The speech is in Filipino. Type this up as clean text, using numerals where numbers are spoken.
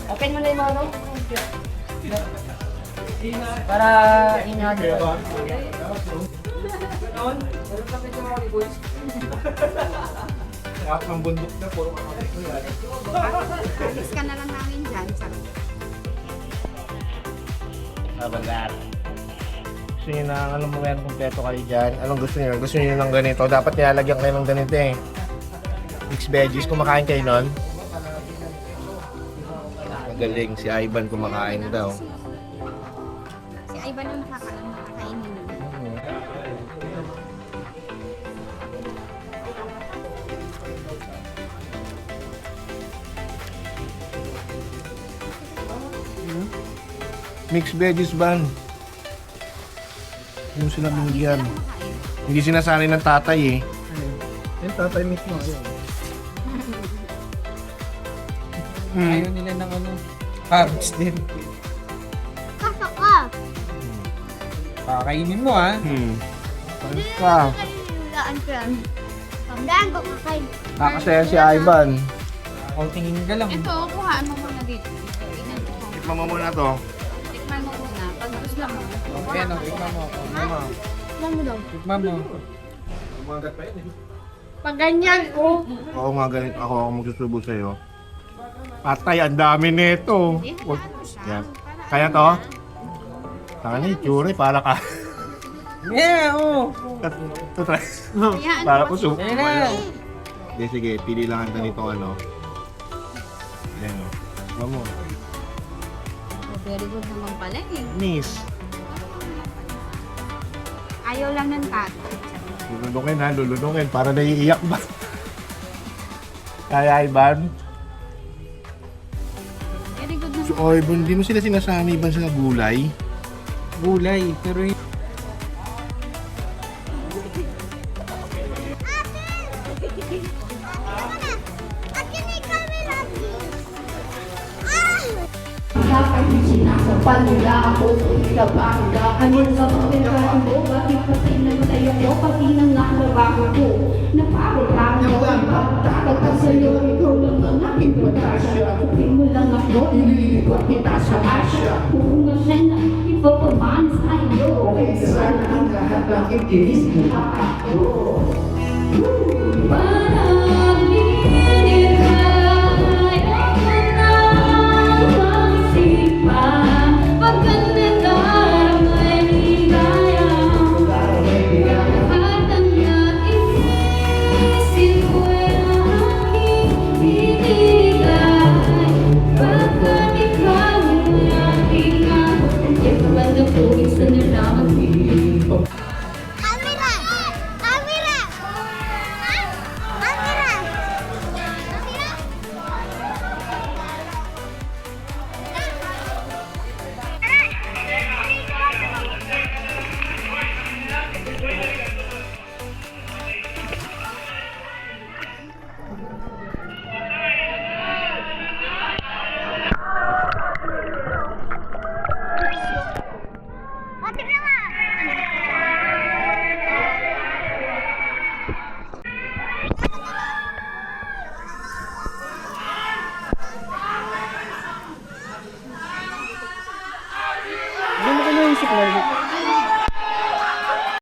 Open mo na yung mga para inagad. Ang bundok na, puro kakapit ko yan. Alis ka na lang namin dyan. Babagat. Gusto nyo na, anong mga kumpleto kayo dyan? Anong gusto nyo? Gusto nyo ng ganito? Dapat nilalagyan kayo ng ganito eh. Mixed veggies, kumakain kayo nun? Magaling, si Ivan kumakain daw. Si Ivan ang nakakainin nun. Mixed veggies ban. Yung sila binigyan. Hindi sinasanay ng tatay eh. Yung tatay mismo, ayun. Ayaw nila ng ano, carbs din. Kaso ka! Kakainin mo ha. Palis ka. Kailangan ko yan. Tandaan ko kakain. Kakasaya si Ivan. O tingin ka lang. Ito, kuhaan mo muna dito. Tingnan ko. Tikman mo muna to. Tikman mo muna. Pag gusto mo. Ayan o, tikman mo. Tikman mo daw. Tikman mo. Pag ganyan ko. Oo nga, ganito ako magsusubo sa'yo. Patay, ang dami nito. Yan. Kaya to? Saka na yung tsura, para ka. Yeah, oo. Ito, try. Para ko subo. Ayan na. Hindi, sige, pili lang ang ganito ano. Ayan o. Vamo. Very good naman pala eh. Miss. Ayaw lang ng tatay. Lulunungin ha, lulunungin. Para naiiyak ba? Kaya, Ivan? Very good naman. So, Ivan, di mo sila sinasanay ba sa gulay? Gulay, pero yung... Dapat sinasapan nila ako Nabanggaan mo sa pagkakaroon ko Bakit pati nagtayo ko Pati nang nalabago ko Naparulang mo ang pagtagal ka sa'yo Ikaw lang ang aking pagkasya Kupin mo lang ako Ililikot kita sa asya Kung nga na ipapaman sa iyo Sana ang lahat ng ikinis mo Para